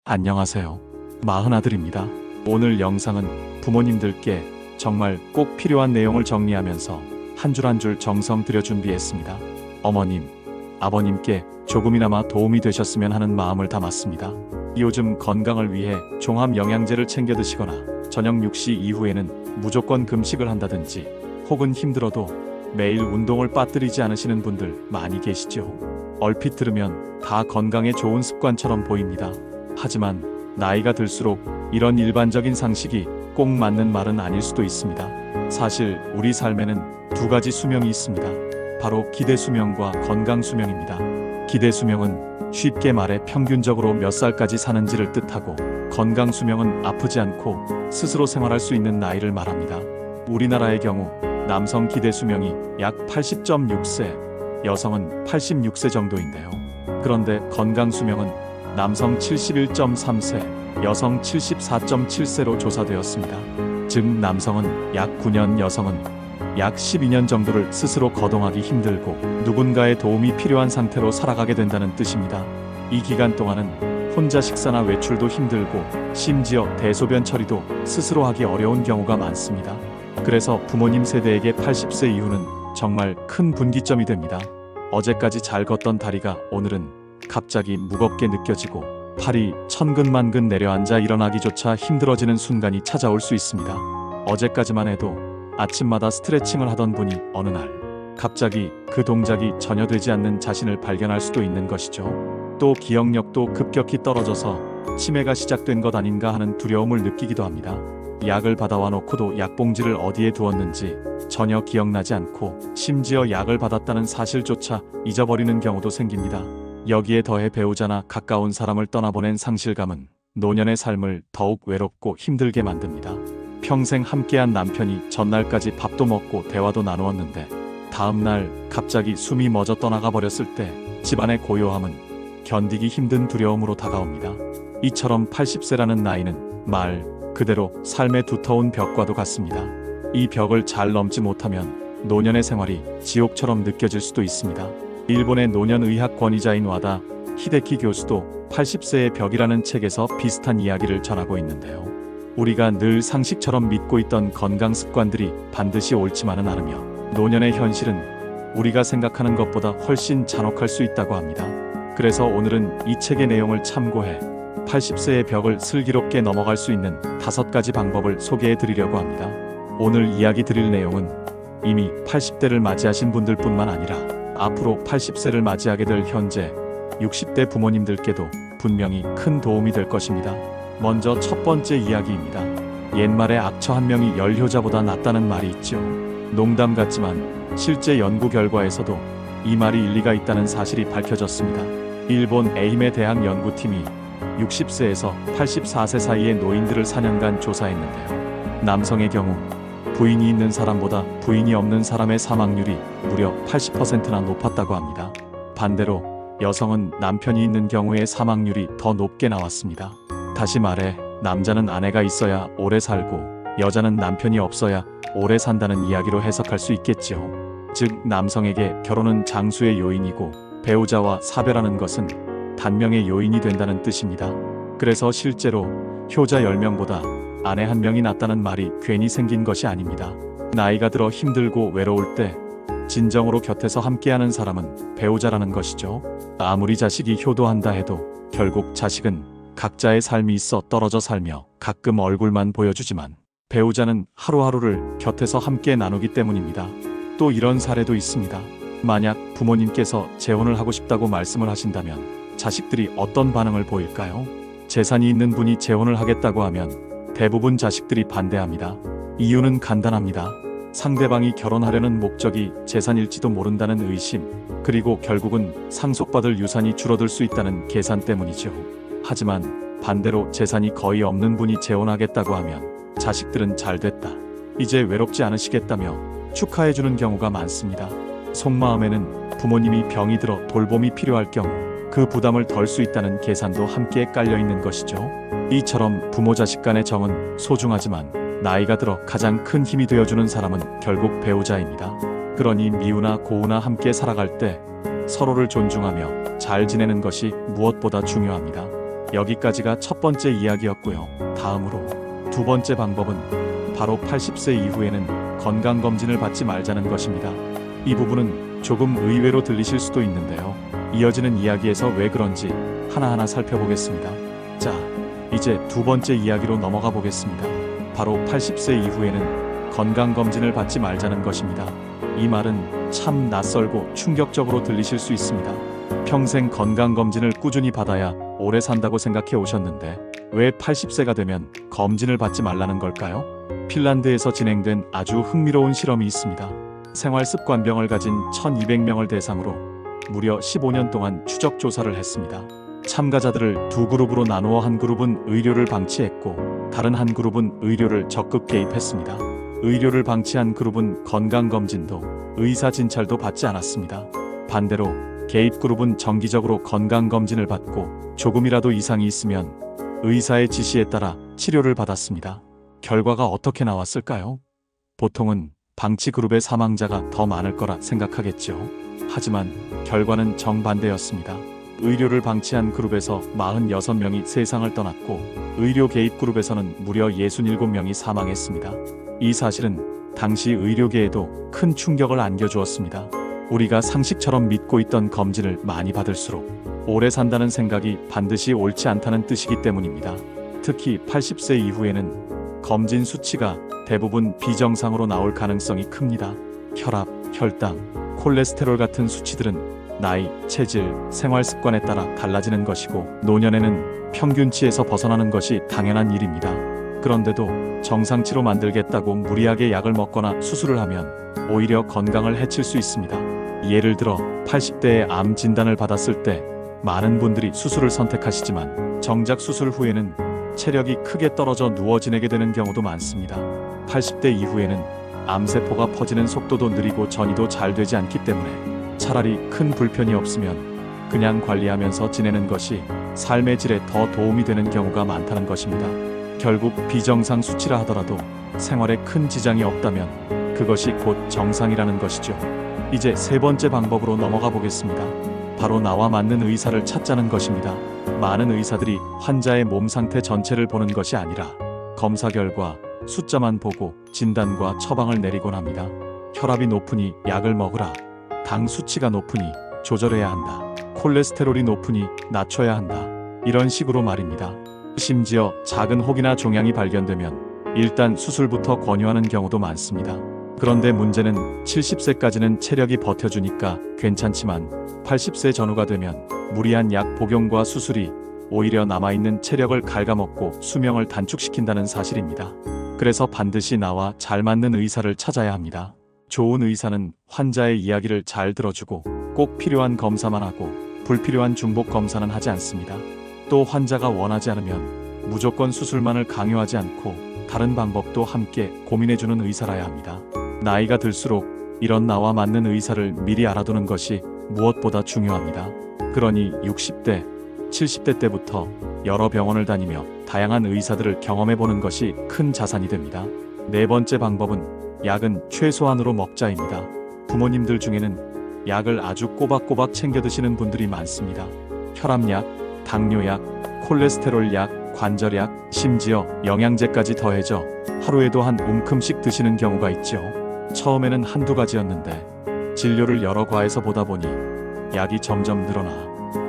안녕하세요. 마흔아들입니다. 오늘 영상은 부모님들께 정말 꼭 필요한 내용을 정리하면서 한 줄 한 줄 정성 들여 준비했습니다. 어머님, 아버님께 조금이나마 도움이 되셨으면 하는 마음을 담았습니다. 요즘 건강을 위해 종합 영양제를 챙겨 드시거나 저녁 6시 이후에는 무조건 금식을 한다든지 혹은 힘들어도 매일 운동을 빠뜨리지 않으시는 분들 많이 계시죠. 얼핏 들으면 다 건강에 좋은 습관처럼 보입니다. 하지만 나이가 들수록 이런 일반적인 상식이 꼭 맞는 말은 아닐 수도 있습니다. 사실 우리 삶에는 두 가지 수명이 있습니다. 바로 기대 수명과 건강 수명입니다. 기대 수명은 쉽게 말해 평균적으로 몇 살까지 사는지를 뜻하고, 건강 수명은 아프지 않고 스스로 생활할 수 있는 나이를 말합니다. 우리나라의 경우 남성 기대 수명이 약 80.6세, 여성은 86세 정도인데요. 그런데 건강 수명은 남성 71.3세, 여성 74.7세로 조사되었습니다. 즉 남성은 약 9년, 여성은 약 12년 정도를 스스로 거동하기 힘들고 누군가의 도움이 필요한 상태로 살아가게 된다는 뜻입니다. 이 기간 동안은 혼자 식사나 외출도 힘들고 심지어 대소변 처리도 스스로 하기 어려운 경우가 많습니다. 그래서 부모님 세대에게 80세 이후는 정말 큰 분기점이 됩니다. 어제까지 잘 걷던 다리가 오늘은 갑자기 무겁게 느껴지고 팔이 천근만근 내려앉아 일어나기조차 힘들어지는 순간이 찾아올 수 있습니다. 어제까지만 해도 아침마다 스트레칭을 하던 분이 어느 날 갑자기 그 동작이 전혀 되지 않는 자신을 발견할 수도 있는 것이죠. 또 기억력도 급격히 떨어져서 치매가 시작된 것 아닌가 하는 두려움을 느끼기도 합니다. 약을 받아와 놓고도 약봉지를 어디에 두었는지 전혀 기억나지 않고 심지어 약을 받았다는 사실조차 잊어버리는 경우도 생깁니다. 여기에 더해 배우자나 가까운 사람을 떠나보낸 상실감은 노년의 삶을 더욱 외롭고 힘들게 만듭니다. 평생 함께한 남편이 전날까지 밥도 먹고 대화도 나누었는데 다음날 갑자기 숨이 멎어 떠나가 버렸을 때 집안의 고요함은 견디기 힘든 두려움으로 다가옵니다. 이처럼 80세라는 나이는 말 그대로 삶의 두터운 벽과도 같습니다. 이 벽을 잘 넘지 못하면 노년의 생활이 지옥처럼 느껴질 수도 있습니다. 일본의 노년의학 권위자인 와다 히데키 교수도 80세의 벽이라는 책에서 비슷한 이야기를 전하고 있는데요. 우리가 늘 상식처럼 믿고 있던 건강 습관들이 반드시 옳지만은 않으며 노년의 현실은 우리가 생각하는 것보다 훨씬 잔혹할 수 있다고 합니다. 그래서 오늘은 이 책의 내용을 참고해 80세의 벽을 슬기롭게 넘어갈 수 있는 5가지 방법을 소개해 드리려고 합니다. 오늘 이야기 드릴 내용은 이미 80대를 맞이하신 분들뿐만 아니라 앞으로 80세를 맞이하게 될 현재 60대 부모님들께도 분명히 큰 도움이 될 것입니다. 먼저 첫 번째 이야기입니다. 옛말에 악처 한 명이 열효자보다 낫다는 말이 있죠. 농담 같지만 실제 연구 결과에서도 이 말이 일리가 있다는 사실이 밝혀졌습니다. 일본 에이메 대학 연구팀이 60세에서 84세 사이의 노인들을 4년간 조사했는데요. 남성의 경우 부인이 있는 사람보다 부인이 없는 사람의 사망률이 무려 80%나 높았다고 합니다. 반대로 여성은 남편이 있는 경우의 사망률이 더 높게 나왔습니다. 다시 말해 남자는 아내가 있어야 오래 살고 여자는 남편이 없어야 오래 산다는 이야기로 해석할 수 있겠지요. 즉 남성에게 결혼은 장수의 요인이고 배우자와 사별하는 것은 단명의 요인이 된다는 뜻입니다. 그래서 실제로 효자 10명보다 아내 1명이 낫다는 말이 괜히 생긴 것이 아닙니다. 나이가 들어 힘들고 외로울 때 진정으로 곁에서 함께하는 사람은 배우자라는 것이죠. 아무리 자식이 효도한다 해도 결국 자식은 각자의 삶이 있어 떨어져 살며 가끔 얼굴만 보여주지만 배우자는 하루하루를 곁에서 함께 나누기 때문입니다. 또 이런 사례도 있습니다. 만약 부모님께서 재혼을 하고 싶다고 말씀을 하신다면 자식들이 어떤 반응을 보일까요? 재산이 있는 분이 재혼을 하겠다고 하면 대부분 자식들이 반대합니다. 이유는 간단합니다. 상대방이 결혼하려는 목적이 재산일지도 모른다는 의심, 그리고 결국은 상속받을 유산이 줄어들 수 있다는 계산 때문이죠. 하지만 반대로 재산이 거의 없는 분이 재혼하겠다고 하면 자식들은 잘됐다, 이제 외롭지 않으시겠다며 축하해주는 경우가 많습니다. 속마음에는 부모님이 병이 들어 돌봄이 필요할 경우 그 부담을 덜 수 있다는 계산도 함께 깔려있는 것이죠. 이처럼 부모 자식 간의 정은 소중하지만 나이가 들어 가장 큰 힘이 되어주는 사람은 결국 배우자입니다. 그러니 미우나 고우나 함께 살아갈 때 서로를 존중하며 잘 지내는 것이 무엇보다 중요합니다. 여기까지가 첫 번째 이야기였고요. 다음으로 두 번째 방법은 바로 80세 이후에는 건강검진을 받지 말자는 것입니다. 이 부분은 조금 의외로 들리실 수도 있는데요. 이어지는 이야기에서 왜 그런지 하나하나 살펴보겠습니다. 자, 이제 두 번째 이야기로 넘어가 보겠습니다. 바로 80세 이후에는 건강검진을 받지 말자는 것입니다. 이 말은 참 낯설고 충격적으로 들리실 수 있습니다. 평생 건강검진을 꾸준히 받아야 오래 산다고 생각해 오셨는데 왜 80세가 되면 검진을 받지 말라는 걸까요? 핀란드에서 진행된 아주 흥미로운 실험이 있습니다. 생활습관병을 가진 1200명을 대상으로 무려 15년 동안 추적 조사를 했습니다. 참가자들을 두 그룹으로 나누어 한 그룹은 의료를 방치했고 다른 한 그룹은 의료를 적극 개입했습니다. 의료를 방치한 그룹은 건강검진도 의사 진찰도 받지 않았습니다. 반대로 개입 그룹은 정기적으로 건강검진을 받고 조금이라도 이상이 있으면 의사의 지시에 따라 치료를 받았습니다. 결과가 어떻게 나왔을까요? 보통은 방치 그룹의 사망자가 더 많을 거라 생각하겠죠. 하지만 결과는 정반대였습니다. 의료를 방치한 그룹에서 46명이 세상을 떠났고 의료 개입 그룹에서는 무려 67명이 사망했습니다. 이 사실은 당시 의료계에도 큰 충격을 안겨주었습니다. 우리가 상식처럼 믿고 있던 검진을 많이 받을수록 오래 산다는 생각이 반드시 옳지 않다는 뜻이기 때문입니다. 특히 80세 이후에는 검진 수치가 대부분 비정상으로 나올 가능성이 큽니다. 혈압, 혈당, 콜레스테롤 같은 수치들은 나이, 체질, 생활 습관에 따라 달라지는 것이고 노년에는 평균치에서 벗어나는 것이 당연한 일입니다. 그런데도 정상치로 만들겠다고 무리하게 약을 먹거나 수술을 하면 오히려 건강을 해칠 수 있습니다. 예를 들어 80대에 암 진단을 받았을 때 많은 분들이 수술을 선택하시지만 정작 수술 후에는 체력이 크게 떨어져 누워 지내게 되는 경우도 많습니다. 80대 이후에는 암세포가 퍼지는 속도도 느리고 전이도 잘 되지 않기 때문에 차라리 큰 불편이 없으면 그냥 관리하면서 지내는 것이 삶의 질에 더 도움이 되는 경우가 많다는 것입니다. 결국 비정상 수치라 하더라도 생활에 큰 지장이 없다면 그것이 곧 정상이라는 것이죠. 이제 세 번째 방법으로 넘어가 보겠습니다. 바로 나와 맞는 의사를 찾자는 것입니다. 많은 의사들이 환자의 몸 상태 전체를 보는 것이 아니라 검사 결과 숫자만 보고 진단과 처방을 내리곤 합니다. 혈압이 높으니 약을 먹으라. 당 수치가 높으니 조절해야 한다. 콜레스테롤이 높으니 낮춰야 한다. 이런 식으로 말입니다. 심지어 작은 혹이나 종양이 발견되면 일단 수술부터 권유하는 경우도 많습니다. 그런데 문제는 70세까지는 체력이 버텨주니까 괜찮지만 80세 전후가 되면 무리한 약 복용과 수술이 오히려 남아있는 체력을 갉아먹고 수명을 단축시킨다는 사실입니다. 그래서 반드시 나와 잘 맞는 의사를 찾아야 합니다. 좋은 의사는 환자의 이야기를 잘 들어주고 꼭 필요한 검사만 하고 불필요한 중복 검사는 하지 않습니다. 또 환자가 원하지 않으면 무조건 수술만을 강요하지 않고 다른 방법도 함께 고민해주는 의사라야 합니다. 나이가 들수록 이런 나와 맞는 의사를 미리 알아두는 것이 무엇보다 중요합니다. 그러니 60대, 70대 때부터 여러 병원을 다니며 다양한 의사들을 경험해보는 것이 큰 자산이 됩니다. 네 번째 방법은 약은 최소한으로 먹자입니다. 부모님들 중에는 약을 아주 꼬박꼬박 챙겨 드시는 분들이 많습니다. 혈압약, 당뇨약, 콜레스테롤 약, 관절약, 심지어 영양제까지 더해져 하루에도 한 움큼씩 드시는 경우가 있죠. 처음에는 한두 가지였는데 진료를 여러 과에서 보다 보니 약이 점점 늘어나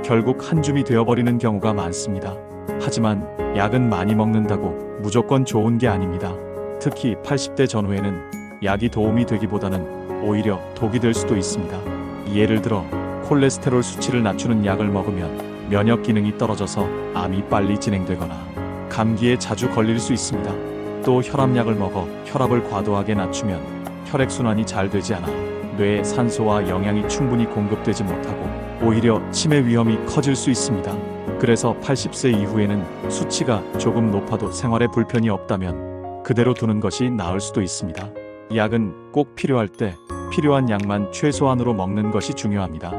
결국 한 줌이 되어버리는 경우가 많습니다. 하지만 약은 많이 먹는다고 무조건 좋은 게 아닙니다. 특히 80대 전후에는 약이 도움이 되기보다는 오히려 독이 될 수도 있습니다. 예를 들어 콜레스테롤 수치를 낮추는 약을 먹으면 면역 기능이 떨어져서 암이 빨리 진행되거나 감기에 자주 걸릴 수 있습니다. 또 혈압약을 먹어 혈압을 과도하게 낮추면 혈액순환이 잘 되지 않아 뇌에 산소와 영양이 충분히 공급되지 못하고 오히려 치매 위험이 커질 수 있습니다. 그래서 80세 이후에는 수치가 조금 높아도 생활에 불편이 없다면 그대로 두는 것이 나을 수도 있습니다. 약은 꼭 필요할 때 필요한 약만 최소한으로 먹는 것이 중요합니다.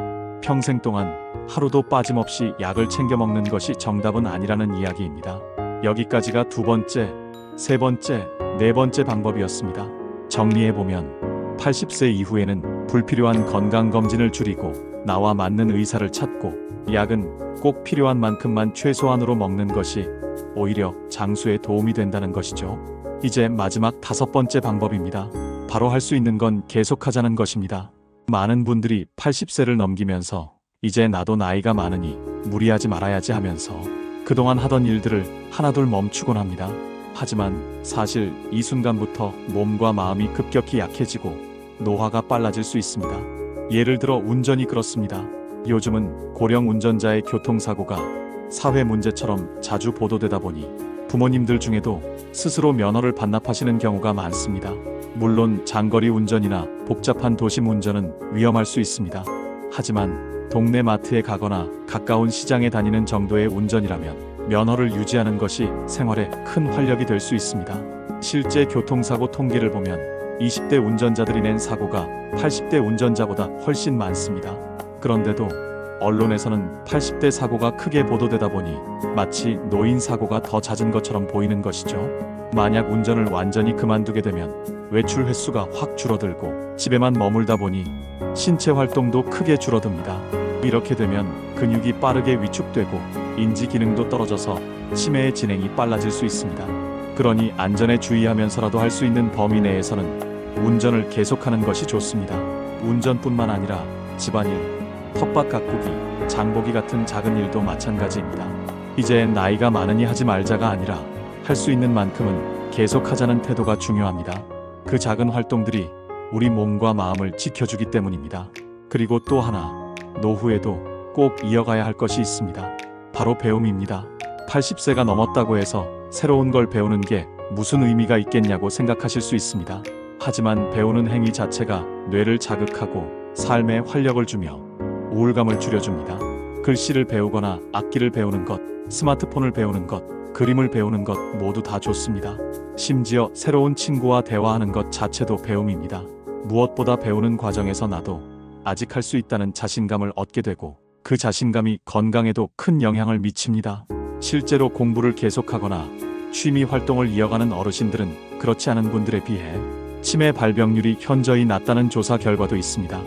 평생 동안 하루도 빠짐없이 약을 챙겨 먹는 것이 정답은 아니라는 이야기입니다. 여기까지가 두 번째, 세 번째, 네 번째 방법이었습니다. 정리해보면 80세 이후에는 불필요한 건강검진을 줄이고 나와 맞는 의사를 찾고 약은 꼭 필요한 만큼만 최소한으로 먹는 것이 오히려 장수에 도움이 된다는 것이죠. 이제 마지막 5번째 방법입니다. 바로 할 수 있는 건 계속하자는 것입니다. 많은 분들이 80세를 넘기면서 이제 나도 나이가 많으니 무리하지 말아야지 하면서 그동안 하던 일들을 하나둘 멈추곤 합니다. 하지만 사실 이 순간부터 몸과 마음이 급격히 약해지고 노화가 빨라질 수 있습니다. 예를 들어 운전이 그렇습니다. 요즘은 고령 운전자의 교통사고가 사회 문제처럼 자주 보도되다 보니 부모님들 중에도 스스로 면허를 반납하시는 경우가 많습니다. 물론 장거리 운전이나 복잡한 도심 운전은 위험할 수 있습니다. 하지만 동네 마트에 가거나 가까운 시장에 다니는 정도의 운전이라면 면허를 유지하는 것이 생활에 큰 활력이 될 수 있습니다. 실제 교통사고 통계를 보면 20대 운전자들이 낸 사고가 80대 운전자보다 훨씬 많습니다. 그런데도 언론에서는 80대 사고가 크게 보도되다 보니 마치 노인 사고가 더 잦은 것처럼 보이는 것이죠. 만약 운전을 완전히 그만두게 되면 외출 횟수가 확 줄어들고 집에만 머물다 보니 신체 활동도 크게 줄어듭니다. 이렇게 되면 근육이 빠르게 위축되고 인지 기능도 떨어져서 치매의 진행이 빨라질 수 있습니다. 그러니 안전에 주의하면서라도 할 수 있는 범위 내에서는 운전을 계속하는 것이 좋습니다. 운전뿐만 아니라 집안일, 텃밭 가꾸기, 장보기 같은 작은 일도 마찬가지입니다. 이제 나이가 많으니 하지 말자가 아니라 할 수 있는 만큼은 계속하자는 태도가 중요합니다. 그 작은 활동들이 우리 몸과 마음을 지켜주기 때문입니다. 그리고 또 하나, 노후에도 꼭 이어가야 할 것이 있습니다. 바로 배움입니다. 80세가 넘었다고 해서 새로운 걸 배우는 게 무슨 의미가 있겠냐고 생각하실 수 있습니다. 하지만 배우는 행위 자체가 뇌를 자극하고 삶에 활력을 주며 우울감을 줄여줍니다. 글씨를 배우거나 악기를 배우는 것, 스마트폰을 배우는 것, 그림을 배우는 것 모두 다 좋습니다. 심지어 새로운 친구와 대화하는 것 자체도 배움입니다. 무엇보다 배우는 과정에서 나도 아직 할 수 있다는 자신감을 얻게 되고 그 자신감이 건강에도 큰 영향을 미칩니다. 실제로 공부를 계속하거나 취미 활동을 이어가는 어르신들은 그렇지 않은 분들에 비해 치매 발병률이 현저히 낮다는 조사 결과도 있습니다.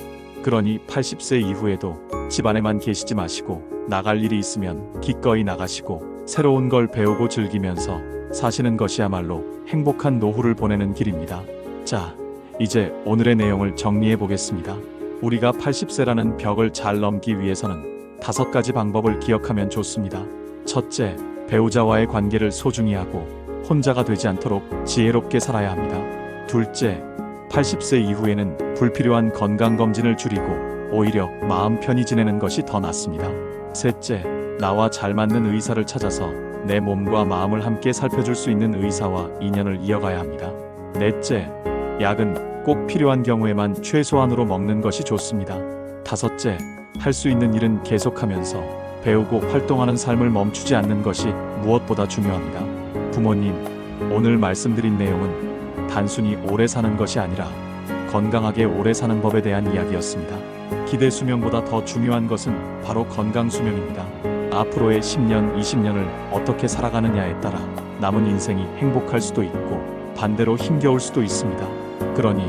그러니 80세 이후에도 집안에만 계시지 마시고 나갈 일이 있으면 기꺼이 나가시고 새로운 걸 배우고 즐기면서 사시는 것이야말로 행복한 노후를 보내는 길입니다. 자, 이제 오늘의 내용을 정리해 보겠습니다. 우리가 80세라는 벽을 잘 넘기 위해서는 5가지 방법을 기억하면 좋습니다. 첫째, 배우자와의 관계를 소중히 하고 혼자가 되지 않도록 지혜롭게 살아야 합니다. 둘째, 80세 이후에는 불필요한 건강검진을 줄이고 오히려 마음 편히 지내는 것이 더 낫습니다. 셋째, 나와 잘 맞는 의사를 찾아서 내 몸과 마음을 함께 살펴줄 수 있는 의사와 인연을 이어가야 합니다. 넷째, 약은 꼭 필요한 경우에만 최소한으로 먹는 것이 좋습니다. 다섯째, 할 수 있는 일은 계속하면서 배우고 활동하는 삶을 멈추지 않는 것이 무엇보다 중요합니다. 부모님, 오늘 말씀드린 내용은 단순히 오래 사는 것이 아니라 건강하게 오래 사는 법에 대한 이야기였습니다. 기대 수명보다 더 중요한 것은 바로 건강 수명입니다. 앞으로의 10년, 20년을 어떻게 살아가느냐에 따라 남은 인생이 행복할 수도 있고 반대로 힘겨울 수도 있습니다. 그러니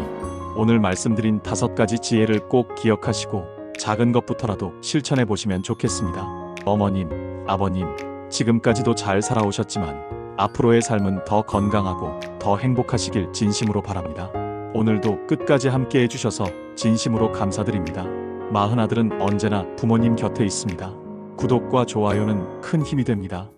오늘 말씀드린 5가지 지혜를 꼭 기억하시고 작은 것부터라도 실천해 보시면 좋겠습니다. 어머님, 아버님, 지금까지도 잘 살아오셨지만 앞으로의 삶은 더 건강하고 더 행복하시길 진심으로 바랍니다. 오늘도 끝까지 함께 해주셔서 진심으로 감사드립니다. 마흔아들은 언제나 부모님 곁에 있습니다. 구독과 좋아요는 큰 힘이 됩니다.